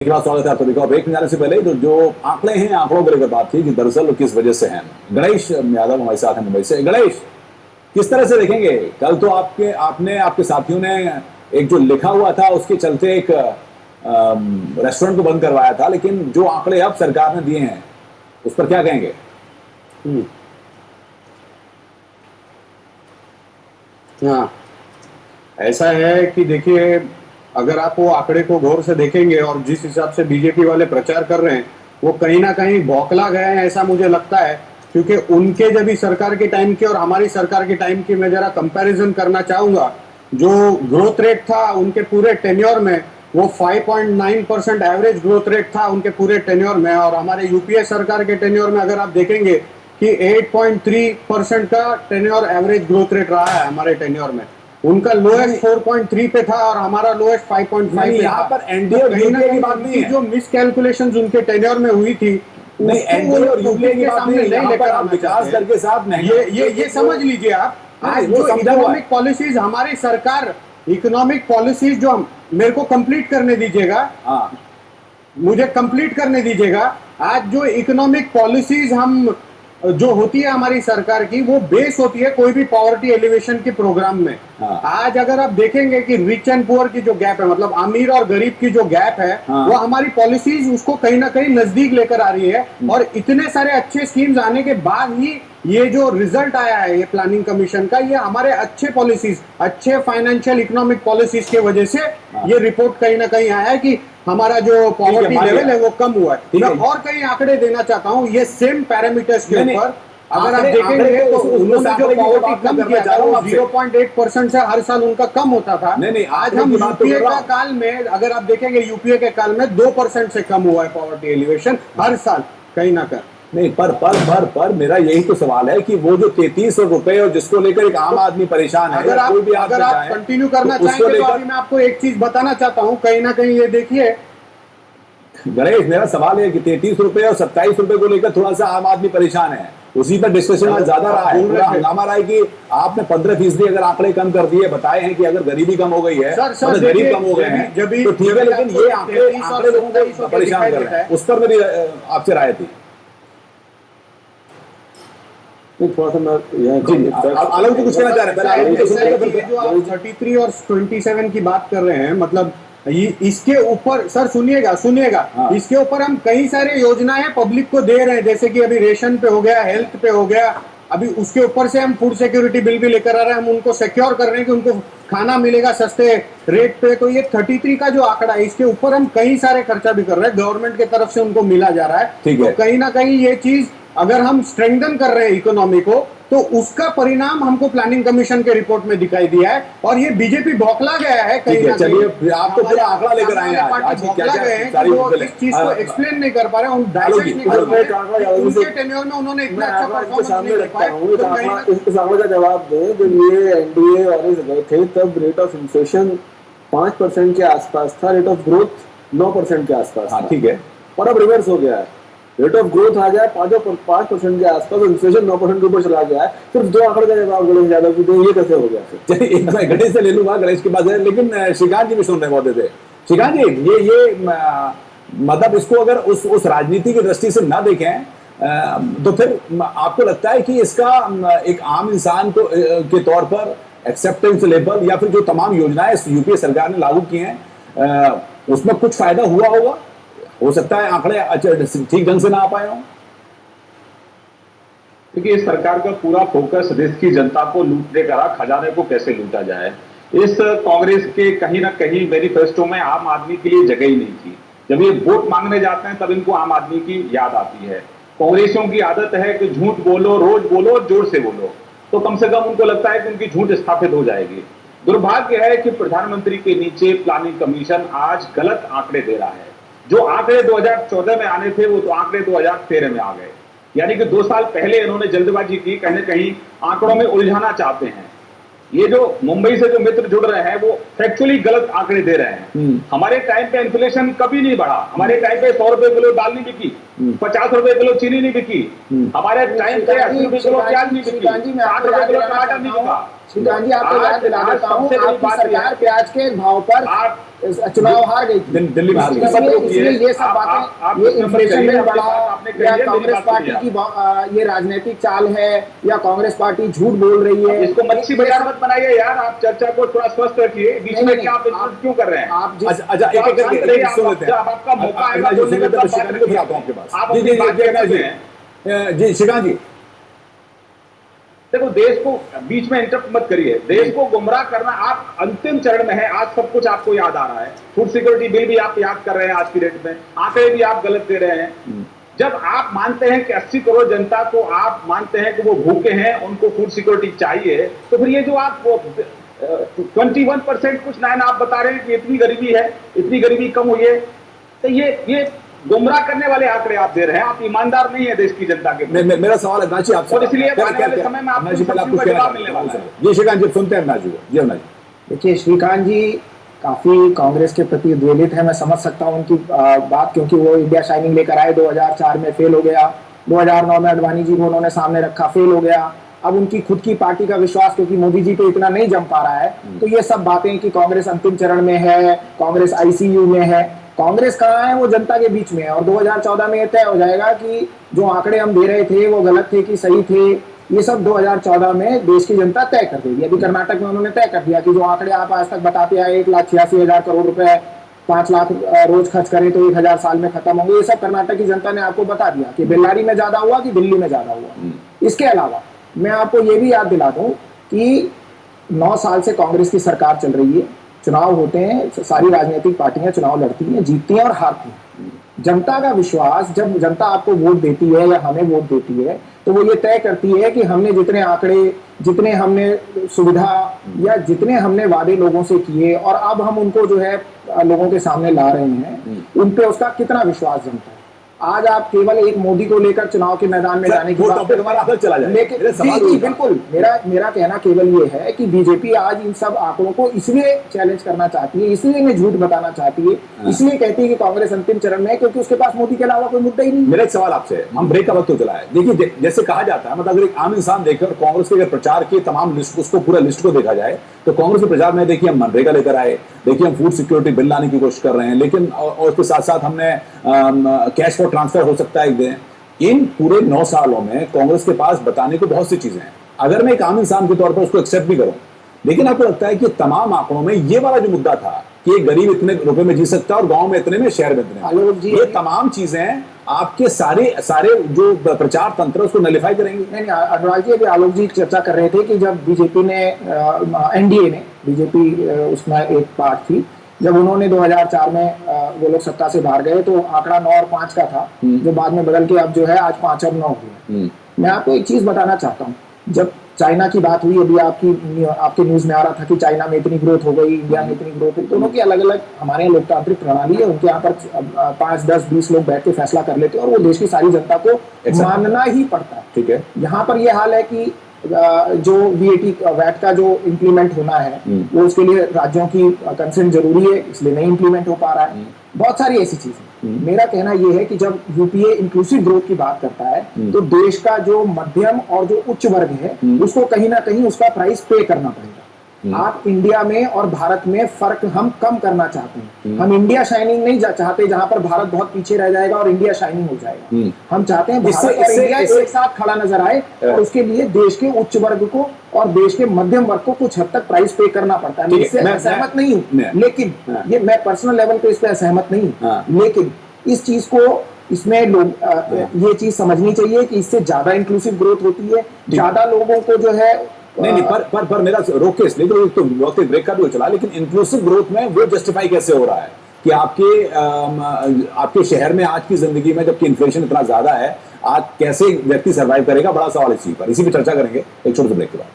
एक बार स्वागत है आप सभी का। ब्रेक में जाने से पहले तो जो आंकड़े हैं आंकड़ों को लेकर बात थी कि दरअसल किस वजह से हैं। गणेश यादव हमारे साथ हैं मुंबई से। गणेश, किस तरह से देखेंगे? कल तो आपके साथियों ने एक जो लिखा हुआ था उसके चलते एक रेस्टोरेंट को बंद करवाया था, लेकिन जो आंकड़े अब सरकार ने दिए हैं उस पर क्या कहेंगे? हाँ, ऐसा है कि देखिए, अगर आप वो आंकड़े को गौर से देखेंगे और जिस हिसाब से बीजेपी वाले प्रचार कर रहे हैं वो कहीं ना कहीं बौखला गए हैं, ऐसा मुझे लगता है। क्योंकि उनके जब भी सरकार के टाइम की और हमारी सरकार के टाइम की मैं जरा कंपैरिजन करना चाहूंगा। जो ग्रोथ रेट था उनके पूरे टेन्योर में वो 5.9% एवरेज ग्रोथ रेट था उनके पूरे टेन्योर में, और हमारे यूपीए सरकार के टेन्योर में अगर आप देखेंगे कि 8.3% का टेन्योर एवरेज ग्रोथ रेट रहा है हमारे टेन्योर में। उनका लोएस्ट 4.3 पे था और हमारा लोएस्ट 5.5 पे। यहाँ पर एनडीए और यूपीए की बात नहीं है। जो मिसकैलकुलेशंस उनके टेन्योर में हुई थी, नहीं, एनडीए और यूपीए की बात नहीं लेकर आप विकास दर के साथ ये समझ लीजिए आप। आज जो इकोनॉमिक पॉलिसीज हमारी सरकार, इकोनॉमिक पॉलिसीज जो मेरे को कंप्लीट करने दीजिएगा, मुझे कंप्लीट करने दीजिएगा। आज जो इकोनॉमिक पॉलिसीज हम जो होती है हमारी सरकार की, वो बेस होती है कोई भी पॉवर्टी एलिवेशन के प्रोग्राम में। आज अगर आप देखेंगे कि रिच एंड पुअर की जो गैप है, मतलब अमीर और गरीब की जो गैप है, वो हमारी पॉलिसीज उसको कहीं ना कहीं नजदीक लेकर आ रही है। और इतने सारे अच्छे स्कीम्स आने के बाद ही ये जो रिजल्ट आया है ये प्लानिंग कमीशन का, ये हमारे अच्छे पॉलिसीज, अच्छे फाइनेंशियल इकोनॉमिक पॉलिसीज के वजह से ये रिपोर्ट कहीं ना कहीं आया है कि हमारा जो पॉवर्टी लेवल है वो कम हुआ है। मैं और कई आंकड़े देना चाहता हूँ ये सेम पैरामीटर्स के ऊपर। अगर आप देखेंगे तो उन्होंने जो पॉवर्टी कम किया था वो 0.8% से हर साल उनका कम होता था। नहीं, आज हम यूपीए का काल में अगर आप देखेंगे, यूपीए के काल में 2% से कम हुआ है पॉवर्टी एलिवेशन हर साल कहीं ना कहीं। नहीं, पर मेरा यही तो सवाल है कि वो जो 3300 रुपए और जिसको लेकर एक आम आदमी परेशान है, अगर आप कंटिन्यू करना चाहेंगे तो अभी मैं आपको एक चीज बताना चाहता हूँ। कहीं ना कहीं ये देखिए गणेश, मेरा सवाल है कि 33 रुपए और 27 रुपए को लेकर थोड़ा सा आम आदमी परेशान है, उसी पर डिस्कशन आज ज्यादा रहा है। पूरा हंगामा रहा है कि आपने 15% अगर आंकड़े कम कर दिए, बताए हैं कि अगर गरीबी कम हो गई है, मतलब गरीब कम हो गए हैं तो ठीक है, लेकिन ये आंकड़े लोगों को परेशान कर रहे हैं। उस पर मेरी आपसे राय थी। थोड़ा सा अलग कुछ कहना चाह रहे हैं। जो आप 33 और 27 की बात कर रहे हैं, मतलब इसके ऊपर सर सुनिएगा, इसके ऊपर हम कई सारे योजनाएं पब्लिक को दे रहे हैं, जैसे कि अभी रेशन पे हो गया, हेल्थ पे हो गया। अभी उसके ऊपर से हम फूड सिक्योरिटी बिल भी लेकर आ रहे हैं। हम उनको सिक्योर कर रहे हैं कि उनको खाना मिलेगा सस्ते रेट पे। तो ये 33 का जो आंकड़ा है, इसके ऊपर हम कई सारे खर्चा भी कर रहे हैं, गवर्नमेंट की तरफ से उनको मिला जा रहा है। तो कहीं ना कहीं ये चीज अगर हम स्ट्रेंथन कर रहे हैं इकोनॉमी को, तो उसका परिणाम हमको प्लानिंग कमीशन के रिपोर्ट में दिखाई दिया है। और ये बीजेपी बौखला गया है कहीं ना कहीं। चलिए, आप तो पूरा आंकड़ा लेकर आए हैं आज बौखला गए हैं कि वो इस चीज को एक्सप्लेन नहीं कर पा रहे, डाइजेस्ट नहीं कर पा रहे। उनके टेन्योर में उन्होंने इतना अच्छा परफॉर्मेंस नहीं कर पाए। इस आंकड़े का जवाब दें, जब ये एनडीए वाले गए थे तब रेट ऑफ इन्फ्लेशन 5% के आसपास था, रेट ऑफ ग्रोथ 9% के आसपास था। ठीक है, और अब रिवर्स हो गया है, रेट ऑफ ग्रोथ आ गया 5% के आसपास, इन्फ्लेशन 9% के ऊपर चला गया है। सिर्फ दो आंकड़े का जवाब गणेश यादव को दें, ये कैसे हो गया? फिर एक मैं गणेश से ले लूंगा, गणेश के पास है, लेकिन श्रीकांत जी भी सुन रहे होते थे। श्रीकांत जी, ये मतलब इसको अगर उस राजनीति की दृष्टि से ना देखें तो फिर आपको लगता है कि इसका एक आम इंसान को के तौर पर एक्सेप्टेंस लेवल या फिर जो तमाम योजनाएं यूपीए सरकार ने लागू की हैं उसमें कुछ फायदा हुआ होगा? हो सकता है आंकड़े ठीक ढंग से ना आ पाए हों। देखिए, इस सरकार का पूरा फोकस देश की जनता को लूटने का रहा, खजाने को कैसे लूटा जाए। इस कांग्रेस के कहीं ना कहीं मैनिफेस्टो में आम आदमी के लिए जगह ही नहीं थी। जब ये वोट मांगने जाते हैं तब इनको आम आदमी की याद आती है। कांग्रेसियों की आदत है कि झूठ बोलो, रोज बोलो, जोर से बोलो, तो कम से कम उनको लगता है कि उनकी झूठ स्थापित हो जाएगी। दुर्भाग्य है कि प्रधानमंत्री के नीचे प्लानिंग कमीशन आज गलत आंकड़े दे रहा है। जो आंकड़े 2014 में आने थे वो तो आंकड़े 2013 में आ गए, यानी कि 2 साल पहले इन्होंने जल्दबाजी की, कहीं ना कहीं आंकड़ों में उलझाना चाहते हैं। ये जो मुंबई से जो मित्र जुड़ रहे हैं वो फैक्चुअली गलत आंकड़े दे रहे हैं। हमारे टाइम पे इन्फ्लेशन कभी नहीं बढ़ा। हमारे टाइम पे 100 रुपए किलो दाल नहीं बिकी, 50 रुपए किलो चीनी नहीं बिकी, हमारे टाइम पे 80 रुपए किलो प्याज नहीं बिकी, 60 रुपए किलो टमाटर नहीं बिका। श्रीकांत जी आपको याद दिला देता हूँ, आपकी सरकार प्याज के भाव पर चुनाव हार गई थी, दिल्ली में हार गई। इसलिए ये सब बातें, ये इन्फ्लेशन में बढ़ा या कांग्रेस पार्टी की ये राजनीतिक चाल है या कांग्रेस पार्टी झूठ बोल रही है, इसको मच्छी बाजार मत बनाइए यार, आप चर्चा को थोड़ा स्वस्थ रखिए, बीच में क्या आप क्यों कर रहे हैं आप? आपका मौका आएगा बोलने का, जी श्रीकांत जी देखो, देश को बीच में इंटरप्ट मत करिए, देश को गुमराह करना आप अंतिम चरण में है। आज सब कुछ आपको याद आ रहा है, फूड सिक्योरिटी बिल भी आप याद कर रहे हैं आज की डेट में, आंकड़े भी आप गलत दे रहे हैं। जब आप मानते हैं कि 80 करोड़ जनता को आप मानते हैं कि वो भूखे हैं, उनको फूड सिक्योरिटी चाहिए, तो फिर ये जो आप 21% कुछ लाइन आप बता रहे हैं कि इतनी गरीबी है, इतनी गरीबी कम हुई है, तो ये गुमराह करने वाले आंकड़े आप दे रहे हैं। आप ईमानदार नहीं है देश की जनता के। मेरा सवाल है नाची आपसे, और इसलिए आने वाले समय में आपको जवाब मिलने वाला है। ये श्रीकांत जी सुनते हैं नाजी को। जी नाजी, देखिए श्रीकांत जी काफी कांग्रेस के प्रति द्वेलित है, मैं समझ सकता हूं उनकी बात, क्योंकि वो इंडिया शाइनिंग लेकर आए, 2004 में फेल हो गया, 2009 में अडवाणी जी को उन्होंने सामने रखा, फेल हो गया। अब उनकी खुद की पार्टी का विश्वास क्योंकि मोदी जी पे इतना नहीं जम पा रहा है, तो ये सब बातें कि कांग्रेस अंतिम चरण में है, कांग्रेस आईसीयू में है, कांग्रेस कहाँ है, वो जनता के बीच में है। और 2014 में यह तय हो जाएगा कि जो आंकड़े हम दे रहे थे वो गलत थे कि सही थे, ये सब 2014 में देश की जनता तय कर देगी। अभी कर्नाटक में उन्होंने तय कर दिया कि जो आंकड़े आप आज तक बताते आए, 1,86,000 करोड़ रुपए, 5 लाख रोज खर्च करें तो 1,000 साल में खत्म होंगे, ये सब कर्नाटक की जनता ने आपको बता दिया कि बेल्लारी में ज्यादा हुआ कि दिल्ली में ज्यादा हुआ। इसके अलावा मैं आपको ये भी याद दिला दूं कि 9 साल से कांग्रेस की सरकार चल रही है, चुनाव होते हैं, सारी राजनीतिक पार्टियां चुनाव लड़ती हैं, जीतती हैं और हारती हैं। जनता का विश्वास, जब जनता आपको वोट देती है या हमें वोट देती है, तो वो ये तय करती है कि हमने जितने आंकड़े, जितने हमने सुविधा या जितने हमने वादे लोगों से किए और अब हम उनको जो है लोगों के सामने ला रहे हैं, उन पे उसका कितना विश्वास जमता है। आज आप केवल एक मोदी को लेकर चुनाव के मैदान में जाने की बात चला जाए, लेकिन जी बिल्कुल, मेरा कहना केवल ये है कि बीजेपी आज इन सब आंकड़ों को इसलिए चैलेंज करना चाहती है, इसलिए इन्हें झूठ बताना चाहती है, इसलिए कहती है कि कांग्रेस अंतिम चरण में है, क्योंकि उसके पास मोदी के अलावा कोई मुद्दा ही नहीं। मेरा एक सवाल आपसे, हम ब्रेक का वक्त तो चला है, देखिए जैसे कहा जाता है, मतलब अगर एक आम इंसान देखकर कांग्रेस के अगर प्रचार की तमाम लिस्ट, उसको पूरा लिस्ट को देखा जाए, तो कांग्रेस के प्रचार में देखिए हम मनरेगा लेकर आए, देखिए हम फूड सिक्योरिटी बिल लाने की कोशिश कर रहे हैं, लेकिन और उसके साथ साथ हमने कैश फॉर ट्रांसफर हो सकता है एक दिन। इन पूरे 9 सालों में कांग्रेस के पास बताने को बहुत सी चीजें हैं, अगर मैं एक आम इंसान के तौर पर उसको एक्सेप्ट भी करूं, लेकिन आपको लगता है कि तमाम आंकड़ों में ये वाला जो मुद्दा था कि एक गरीब इतने रुपए में जी सकता है और गांव में इतने में, शहर में इतने, ये तमाम चीजें आपके सारे जो प्रचार तंत्र उसको नलिफाई करेंगे? नहीं, अनुराग जी, अभी आलोक जी चर्चा कर रहे थे कि जब बीजेपी ने एनडीए ने, बीजेपी उसमें एक पार्ट थी, जब उन्होंने 2004 में वो लोग सत्ता से बाहर गए तो आंकड़ा 9 और 5 का था, जो बाद में बदल के अब जो है आज 5 और 9 हुआ। मैं आपको एक चीज बताना चाहता हूँ, जब चाइना की बात हुई, अभी आपके न्यूज में आ रहा था कि चाइना में इतनी ग्रोथ हो गई, इंडिया में इतनी ग्रोथ हुई, दोनों की अलग अलग हमारे यहाँ लोकतांत्रिक प्रणाली है, उनके यहाँ पर 5, 10, 20 लोग बैठ के फैसला कर लेते हैं और वो देश की सारी जनता को मानना ही पड़ता है। ठीक है, यहाँ पर यह हाल है कि जो वैट का जो इम्प्लीमेंट होना है वो उसके लिए राज्यों की कंसेंट जरूरी है, इसलिए नहीं इम्प्लीमेंट हो पा रहा है। बहुत सारी ऐसी चीजें। मेरा कहना यह है कि जब यूपीए इंक्लूसिव ग्रोथ की बात करता है तो देश का जो मध्यम और जो उच्च वर्ग है उसको कहीं ना कहीं उसका प्राइस पे करना पड़ेगा। आप इंडिया में और भारत में फर्क हम कम करना चाहते हैं। हम इंडिया शाइनिंग नहीं चाहते जहां पर भारत बहुत पीछे रह जाएगा और इंडिया शाइनिंग हो जाएगा। हम चाहते हैं भारत और इंडिया एक साथ खड़ा नजर आए और उसके लिए देश के उच्च वर्ग को और देश के मध्यम वर्ग को कुछ हद तक प्राइस पे करना पड़ता है। मैं इससे असहमत नहीं हूँ, लेकिन ये मैं पर्सनल लेवल पे इस पे असहमत नहीं हूँ, लेकिन इस चीज को इसमें लोग ये चीज समझनी चाहिए कि इससे ज्यादा इंक्लूसिव ग्रोथ होती है, ज्यादा लोगों को जो है नहीं पर मेरा रोक के इसलिए तो वक्त ब्रेक का भी चला, लेकिन इंक्लूसिव ग्रोथ में वो जस्टिफाई कैसे हो रहा है कि आपके शहर में आज की जिंदगी में जबकि इन्फ्लेशन इतना ज्यादा है, आज कैसे व्यक्ति सर्वाइव करेगा? बड़ा सवाल इसी पर, इसी पे चर्चा करेंगे एक छोटे से ब्रेक के बाद।